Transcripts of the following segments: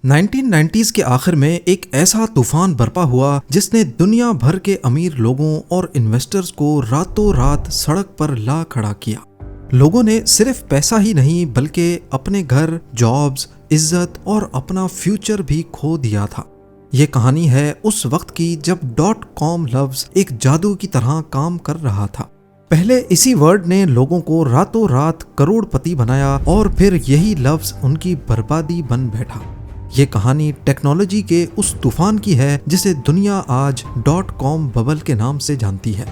1990s के आखिर में एक ऐसा तूफान बरपा हुआ जिसने दुनिया भर के अमीर लोगों और इन्वेस्टर्स को रातों रात सड़क पर ला खड़ा किया। लोगों ने सिर्फ पैसा ही नहीं बल्कि अपने घर, जॉब्स, इज्जत और अपना फ्यूचर भी खो दिया था। ये कहानी है उस वक्त की जब .com लफ्ज एक जादू की तरह काम कर रहा था। पहले इसी वर्ड ने लोगों को रातों रात करोड़पति बनाया और फिर यही लफ्ज उनकी बर्बादी बन बैठा। ये कहानी टेक्नोलॉजी के उस तूफान की है जिसे दुनिया आज .com बबल के नाम से जानती है।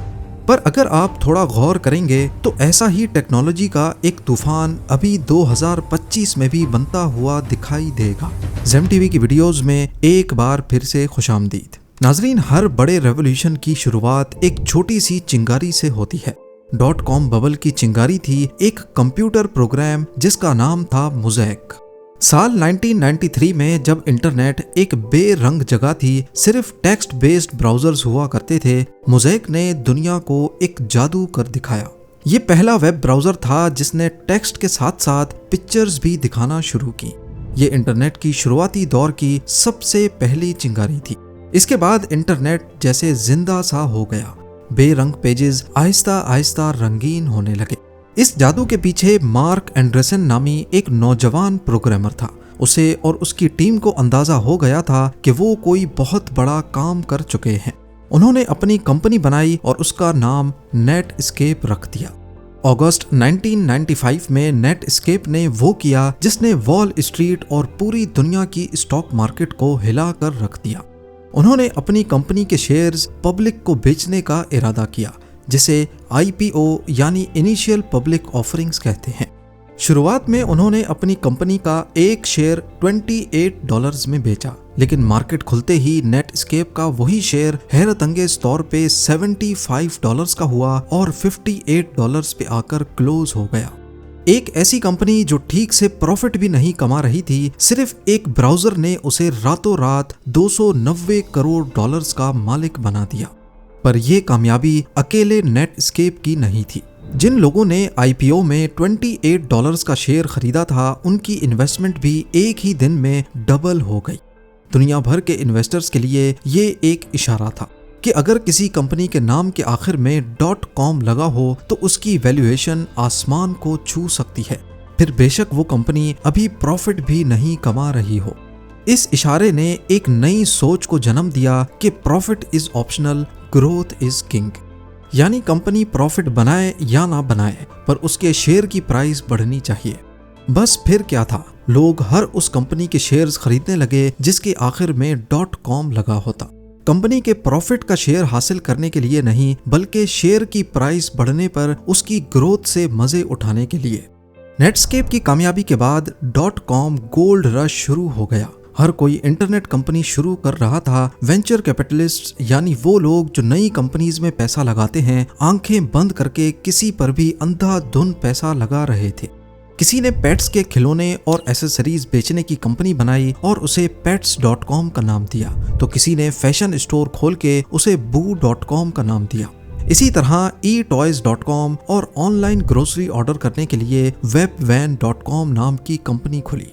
पर अगर आप थोड़ा गौर करेंगे तो ऐसा ही टेक्नोलॉजी का एक तूफान अभी 2025 में भी बनता हुआ दिखाई देगा। ज़ेम टीवी की वीडियोस में एक बार फिर से खुशामदीद। नाजरीन, हर बड़े रेवोल्यूशन की शुरुआत एक छोटी सी चिंगारी से होती है। .com बबल की चिंगारी थी एक कंप्यूटर प्रोग्राम जिसका नाम था मोज़ेक। साल 1993 में जब इंटरनेट एक बेरंग जगह थी, सिर्फ टेक्स्ट बेस्ड ब्राउजर्स हुआ करते थे, मोज़ेक ने दुनिया को एक जादू कर दिखाया। ये पहला वेब ब्राउजर था जिसने टेक्स्ट के साथ साथ पिक्चर्स भी दिखाना शुरू की। ये इंटरनेट की शुरुआती दौर की सबसे पहली चिंगारी थी। इसके बाद इंटरनेट जैसे जिंदा सा हो गया। बेरंग पेजेस आहिस्ता आहिस्ता रंगीन होने लगे। इस जादू के पीछे मार्क एंडरसन नामी एक नौजवान प्रोग्रामर था। उसे और उसकी टीम को अंदाजा हो गया था कि वो कोई बहुत बड़ा काम कर चुके हैं। उन्होंने अपनी कंपनी बनाई और उसका नाम नेटस्केप रख दिया। अगस्त 1995 में नेटस्केप ने वो किया जिसने वॉल स्ट्रीट और पूरी दुनिया की स्टॉक मार्केट को हिला कर रख दिया। उन्होंने अपनी कंपनी के शेयर्स पब्लिक को बेचने का इरादा किया, जिसे IPO यानी इनिशियल पब्लिक ऑफरिंग्स कहते हैं। शुरुआत में उन्होंने अपनी कंपनी का एक शेयर $28 में बेचा, लेकिन मार्केट खुलते ही नेटस्केप का वही शेयर हैरतअंगेज तौर पे $75 का हुआ और $58 पे आकर क्लोज हो गया। एक ऐसी कंपनी जो ठीक से प्रॉफिट भी नहीं कमा रही थी, सिर्फ एक ब्राउजर ने उसे रातों रात $290 करोड़ का मालिक बना दिया। पर यह कामयाबी अकेले नेटस्केप की नहीं थी। जिन लोगों ने IPO में $28 का शेयर खरीदा था, उनकी इन्वेस्टमेंट भी एक ही दिन में डबल हो गई। दुनिया भर के इन्वेस्टर्स के लिए ये एक इशारा था कि अगर किसी कंपनी के नाम के आखिर में .com लगा हो तो उसकी वैल्यूएशन आसमान को छू सकती है, फिर बेशक वो कंपनी अभी प्रॉफिट भी नहीं कमा रही हो। इस इशारे ने एक नई सोच को जन्म दिया कि profit is optional, growth is king. यानी कंपनी प्रॉफिट बनाए या ना बनाए, पर उसके शेयर की प्राइस बढ़नी चाहिए। बस फिर क्या था, लोग हर उस कंपनी के शेयर्स खरीदने लगे जिसके आखिर में .com लगा होता। कंपनी के प्रॉफिट का शेयर हासिल करने के लिए नहीं, बल्कि शेयर की प्राइस बढ़ने पर उसकी ग्रोथ से मजे उठाने के लिए। नेटस्केप की कामयाबी के बाद .com गोल्ड रश शुरू हो गया। हर कोई इंटरनेट कंपनी शुरू कर रहा था। वेंचर कैपिटलिस्ट यानी वो लोग जो नई कंपनीज में पैसा लगाते हैं, आंखें बंद करके किसी पर भी अंधाधुंध पैसा लगा रहे थे। किसी ने पेट्स के खिलौने और एसेसरीज बेचने की कंपनी बनाई और उसे pets.com का नाम दिया, तो किसी ने फैशन स्टोर खोल के उसे boo.com का नाम दिया। इसी तरह eToys.com और ऑनलाइन ग्रोसरी ऑर्डर करने के लिए webvan.com नाम की कंपनी खुली।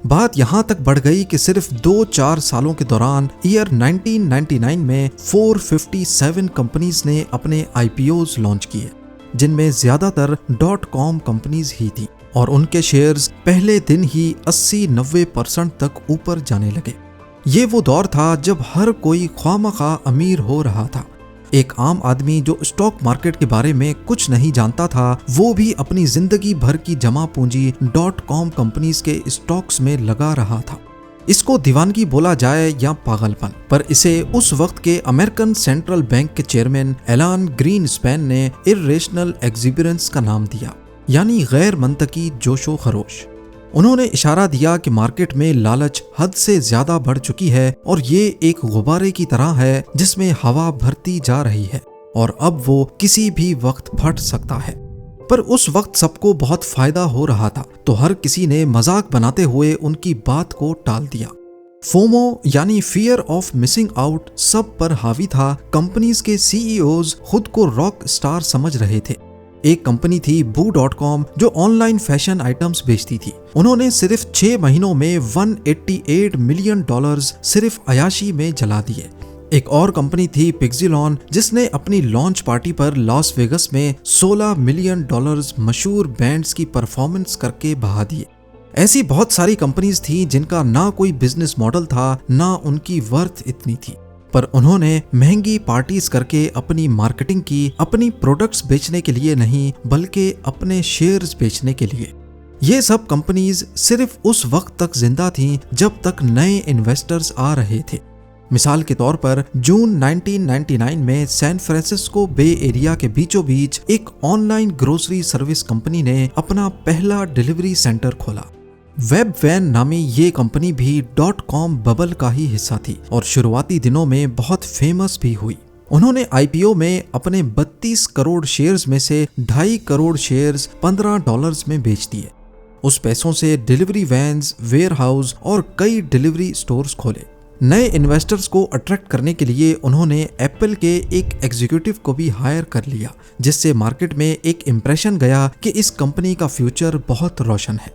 बात यहाँ तक बढ़ गई कि सिर्फ 2-4 सालों के दौरान ईयर 1999 में 457 कंपनीज ने अपने IPOs लॉन्च किए, जिनमें ज्यादातर .com कंपनीज ही थी और उनके शेयर्स पहले दिन ही 80-90% तक ऊपर जाने लगे। ये वो दौर था जब हर कोई ख्वामखा अमीर हो रहा था। एक आम आदमी जो स्टॉक मार्केट के बारे में कुछ नहीं जानता था, वो भी अपनी जिंदगी भर की जमा पूंजी .com कंपनीज के स्टॉक्स में लगा रहा था। इसको दीवानगी बोला जाए या पागलपन, पर इसे उस वक्त के अमेरिकन सेंट्रल बैंक के चेयरमैन एलान ग्रीनस्पैन ने इर्रेशनल एक्सुबरेंस का नाम दिया, यानी गैर मंतकी जोशो खरोश। उन्होंने इशारा दिया कि मार्केट में लालच हद से ज्यादा बढ़ चुकी है और ये एक गुब्बारे की तरह है जिसमें हवा भरती जा रही है और अब वो किसी भी वक्त फट सकता है। पर उस वक्त सबको बहुत फायदा हो रहा था, तो हर किसी ने मजाक बनाते हुए उनकी बात को टाल दिया। फोमो यानी फियर ऑफ मिसिंग आउट सब पर हावी था। कंपनीज के CEOs खुद को रॉक स्टार समझ रहे थे। एक कंपनी थी boo.com जो ऑनलाइन फैशन आइटम्स बेचती थी। उन्होंने सिर्फ 6 महीनों में $188 मिलियन सिर्फ अयाशी में जला दिए। एक और कंपनी थी पिक्सिलॉन जिसने अपनी लॉन्च पार्टी पर लॉस वेगस में $16 मिलियन मशहूर बैंड्स की परफॉर्मेंस करके बहा दिए। ऐसी बहुत सारी कंपनीज थी जिनका ना कोई बिजनेस मॉडल था, ना उनकी वर्थ इतनी थी, पर उन्होंने महंगी पार्टीज करके अपनी मार्केटिंग की, अपनी प्रोडक्ट्स बेचने के लिए नहीं बल्कि अपने शेयर्स बेचने के लिए। ये सब कंपनीज सिर्फ उस वक्त तक जिंदा थीं जब तक नए इन्वेस्टर्स आ रहे थे। मिसाल के तौर पर जून 1999 में सैन फ्रांसिस्को बे एरिया के बीचों बीच एक ऑनलाइन ग्रोसरी सर्विस कंपनी ने अपना पहला डिलीवरी सेंटर खोला। वेबवैन नामी ये कंपनी भी .com बबल का ही हिस्सा थी और शुरुआती दिनों में बहुत फेमस भी हुई। उन्होंने आईपीओ में अपने 32 करोड़ शेयर्स में से 2.5 करोड़ शेयर्स $15 में बेच दिए। उस पैसों से डिलीवरी वैन्स, वेयर हाउस और कई डिलीवरी स्टोर्स खोले। नए इन्वेस्टर्स को अट्रैक्ट करने के लिए उन्होंने एप्पल के एक एग्जीक्यूटिव को भी हायर कर लिया, जिससे मार्केट में एक इम्प्रेशन गया कि इस कंपनी का फ्यूचर बहुत रोशन है।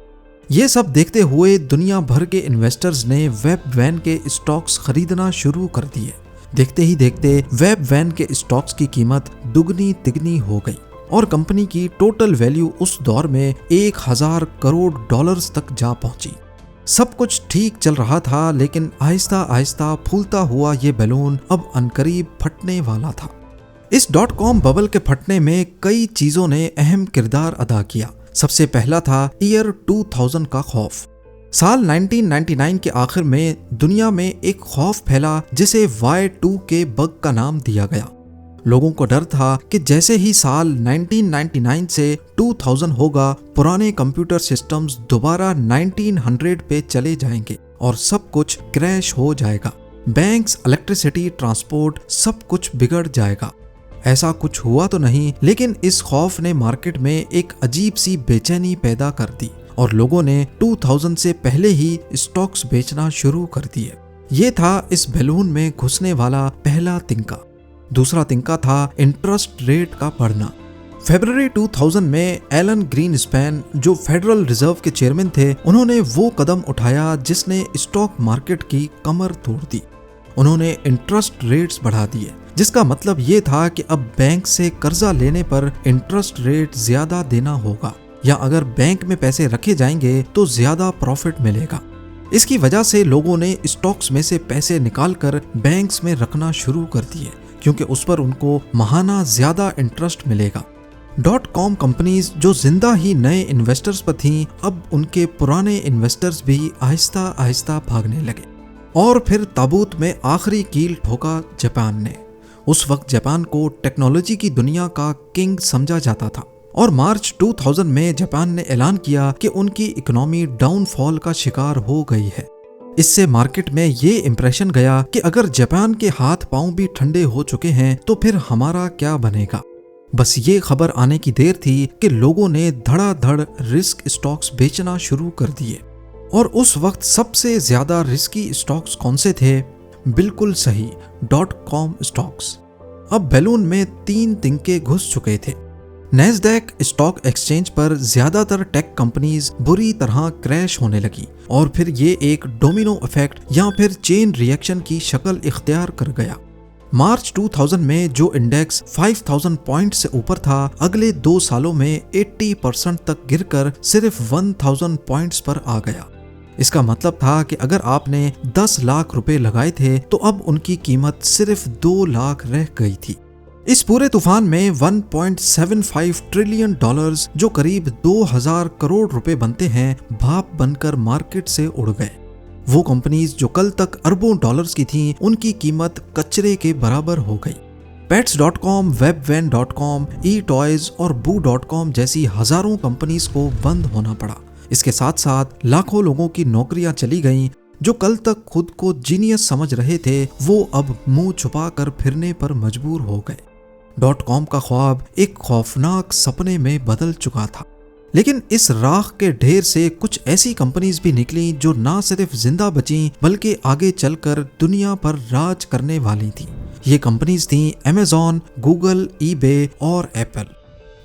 ये सब देखते हुए दुनिया भर के इन्वेस्टर्स ने वेबवैन के स्टॉक्स खरीदना शुरू कर दिए। देखते ही देखते वेबवैन के स्टॉक्स की कीमत दुगनी तिगनी हो गई और कंपनी की टोटल वैल्यू उस दौर में 1000 करोड़ डॉलर्स तक जा पहुंची। सब कुछ ठीक चल रहा था, लेकिन आहिस्ता आहिस्ता फूलता हुआ ये बैलून अब अनकरीब फटने वाला था। इस .com बबल के फटने में कई चीजों ने अहम किरदार अदा किया। सबसे पहला था ईयर 2000 का खौफ। साल 1999 के आखिर में दुनिया में एक खौफ फैला जिसे Y2K बग का नाम दिया गया। लोगों को डर था कि जैसे ही साल 1999 से 2000 होगा, पुराने कंप्यूटर सिस्टम्स दोबारा 1900 पे चले जाएंगे और सब कुछ क्रैश हो जाएगा। बैंक्स, इलेक्ट्रिसिटी, ट्रांसपोर्ट सब कुछ बिगड़ जाएगा। ऐसा कुछ हुआ तो नहीं, लेकिन इस खौफ ने मार्केट में एक अजीब सी बेचैनी पैदा कर दी और लोगों ने 2000 से पहले ही स्टॉक्स बेचना शुरू कर दिए। ये था इस बैलून में घुसने वाला पहला तिनका। दूसरा तिनका था इंटरेस्ट रेट का बढ़ना। फरवरी 2000 में एलन ग्रीनस्पैन, जो फेडरल रिजर्व के चेयरमैन थे, उन्होंने वो कदम उठाया जिसने स्टॉक मार्केट की कमर तोड़ दी। उन्होंने इंटरेस्ट रेट्स बढ़ा दिए, जिसका मतलब ये था कि अब बैंक से कर्जा लेने पर इंटरेस्ट रेट ज्यादा देना होगा, या अगर बैंक में पैसे रखे जाएंगे तो ज्यादा प्रॉफिट मिलेगा। इसकी वजह से लोगों ने स्टॉक्स में से पैसे निकालकर बैंक्स में रखना शुरू कर दिए, क्योंकि उस पर उनको माहाना ज्यादा इंटरेस्ट मिलेगा। .com कंपनीज जो जिंदा ही नए इन्वेस्टर्स पर थीं, अब उनके पुराने इन्वेस्टर्स भी आहिस्ता आहिस्ता भागने लगे। और फिर ताबूत में आखिरी कील ठोका जापान ने। उस वक्त जापान को टेक्नोलॉजी की दुनिया का किंग समझा जाता था और मार्च 2000 में जापान ने ऐलान किया कि उनकी इकोनॉमी डाउनफॉल का शिकार हो गई है। इससे मार्केट में ये इंप्रेशन गया कि अगर जापान के हाथ पांव भी ठंडे हो चुके हैं तो फिर हमारा क्या बनेगा। बस ये खबर आने की देर थी कि लोगों ने धड़ाधड़ रिस्क स्टॉक्स बेचना शुरू कर दिए। और उस वक्त सबसे ज्यादा रिस्की स्टॉक्स कौन से थे? बिल्कुल सही, .com स्टॉक्स। अब बैलून में 3 तिनके घुस चुके थे। नैस्डैक स्टॉक एक्सचेंज पर ज्यादातर टेक कंपनीज बुरी तरह क्रैश होने लगी और फिर ये एक डोमिनो इफेक्ट या फिर चेन रिएक्शन की शक्ल इख्तियार कर गया। मार्च 2000 में जो इंडेक्स 5000 पॉइंट से ऊपर था, अगले 2 सालों में 80% तक गिरकर सिर्फ 1000 पॉइंट्स पर आ गया। इसका मतलब था कि अगर आपने 10 लाख रुपए लगाए थे तो अब उनकी कीमत सिर्फ 2 लाख रह गई थी। इस पूरे तूफान में $1.75 ट्रिलियन, जो करीब 2000 करोड़ रुपए बनते हैं, भाप बनकर मार्केट से उड़ गए। वो कंपनीज जो कल तक अरबों डॉलर्स की थीं, उनकी कीमत कचरे के बराबर हो गई। Pets.com, Webvan.com, eToys और Boo.com जैसी हजारों कंपनीज को बंद होना पड़ा। इसके साथ साथ लाखों लोगों की नौकरियां चली गईं। जो कल तक खुद को जीनियस समझ रहे थे, वो अब मुंह छुपा कर फिरने पर मजबूर हो गए। .com का ख्वाब एक खौफनाक सपने में बदल चुका था। लेकिन इस राख के ढेर से कुछ ऐसी कंपनीज भी निकली जो ना सिर्फ जिंदा बची बल्कि आगे चलकर दुनिया पर राज करने वाली थी। ये कंपनीज थीं Amazon, Google, eBay और Apple।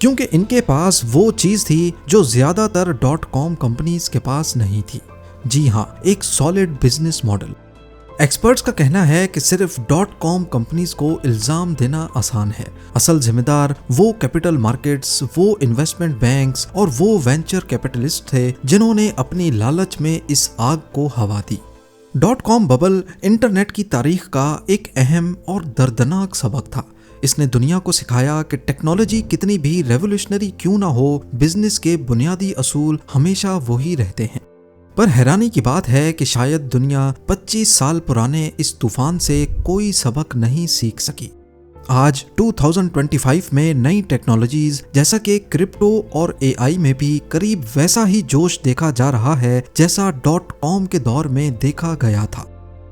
क्योंकि इनके पास वो चीज थी जो ज्यादातर .com कंपनीज के पास नहीं थी। जी हाँ, एक सॉलिड बिजनेस मॉडल। एक्सपर्ट्स का कहना है कि सिर्फ .com कंपनीज को इल्जाम देना आसान है। असल जिम्मेदार वो कैपिटल मार्केट्स, वो इन्वेस्टमेंट बैंक्स और वो वेंचर कैपिटलिस्ट थे जिन्होंने अपनी लालच में इस आग को हवा दी। .com बबल इंटरनेट की तारीख का एक अहम और दर्दनाक सबक था। इसने दुनिया को सिखाया कि टेक्नोलॉजी कितनी भी रेवोल्यूशनरी क्यों ना हो, बिजनेस के बुनियादी असूल हमेशा वही रहते हैं। पर हैरानी की बात है कि शायद दुनिया 25 साल पुराने इस तूफान से कोई सबक नहीं सीख सकी। आज 2025 में नई टेक्नोलॉजीज जैसा कि क्रिप्टो और AI में भी करीब वैसा ही जोश देखा जा रहा है जैसा .com के दौर में देखा गया था।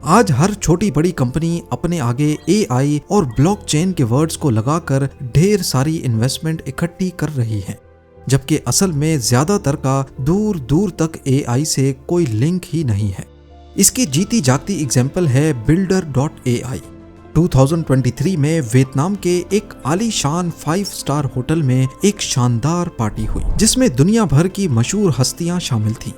आज हर छोटी बड़ी कंपनी अपने आगे AI और ब्लॉकचेन के वर्ड्स को लगाकर ढेर सारी इन्वेस्टमेंट इकट्ठी कर रही है, जबकि असल में ज्यादातर का दूर दूर तक AI से कोई लिंक ही नहीं है। इसकी जीती जागती एग्जाम्पल है Builder.ai। 2023 में वियतनाम के एक आलीशान 5 स्टार होटल में एक शानदार पार्टी हुई जिसमें दुनिया भर की मशहूर हस्तियां शामिल थीं।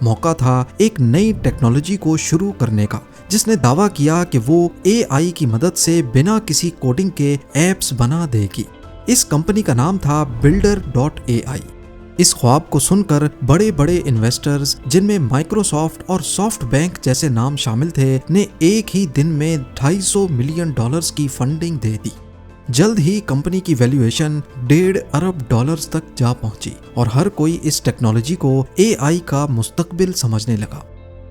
मौका था एक नई टेक्नोलॉजी को शुरू करने का जिसने दावा किया कि वो AI की मदद से बिना किसी कोडिंग के एप्स बना देगी। इस कंपनी का नाम था Builder.ai। इस ख्वाब को सुनकर बड़े बड़े इन्वेस्टर्स, जिनमें माइक्रोसॉफ्ट और सॉफ्ट बैंक जैसे नाम शामिल थे, ने एक ही दिन में $250 मिलियन की फंडिंग दे दी। जल्द ही कंपनी की वैल्यूएशन $1.5 अरब तक जा पहुंची और हर कोई इस टेक्नोलॉजी को AI का मुस्तकबिल समझने लगा।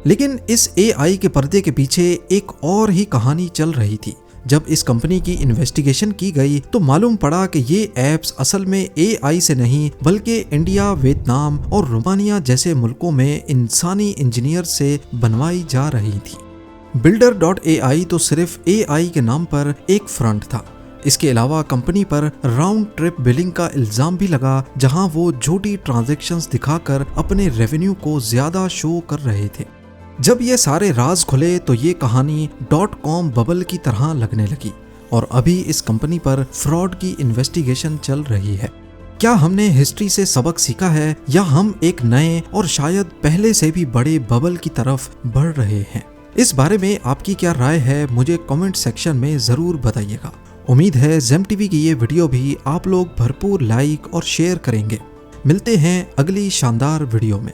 लेकिन इस AI के पर्दे के पीछे एक और ही कहानी चल रही थी। जब इस कंपनी की इन्वेस्टिगेशन की गई तो मालूम पड़ा कि ये ऐप्स असल में AI से नहीं बल्कि इंडिया, वियतनाम और रोमानिया जैसे मुल्कों में इंसानी इंजीनियर से बनवाई जा रही थी। Builder.ai तो सिर्फ AI के नाम पर एक फ्रंट था। इसके अलावा कंपनी पर राउंड ट्रिप बिलिंग का इल्जाम भी लगा, जहां वो झूठी ट्रांजैक्शंस दिखाकर अपने रेवेन्यू को ज्यादा शो कर रहे थे। जब ये सारे राज खुले तो ये कहानी .com बबल की तरह लगने लगी और अभी इस कंपनी पर फ्रॉड की इन्वेस्टिगेशन चल रही है। क्या हमने हिस्ट्री से सबक सीखा है या हम एक नए और शायद पहले से भी बड़े बबल की तरफ बढ़ रहे हैं? इस बारे में आपकी क्या राय है, मुझे कमेंट सेक्शन में जरूर बताइएगा। उम्मीद है जेम टीवी की ये वीडियो भी आप लोग भरपूर लाइक और शेयर करेंगे। मिलते हैं अगली शानदार वीडियो में।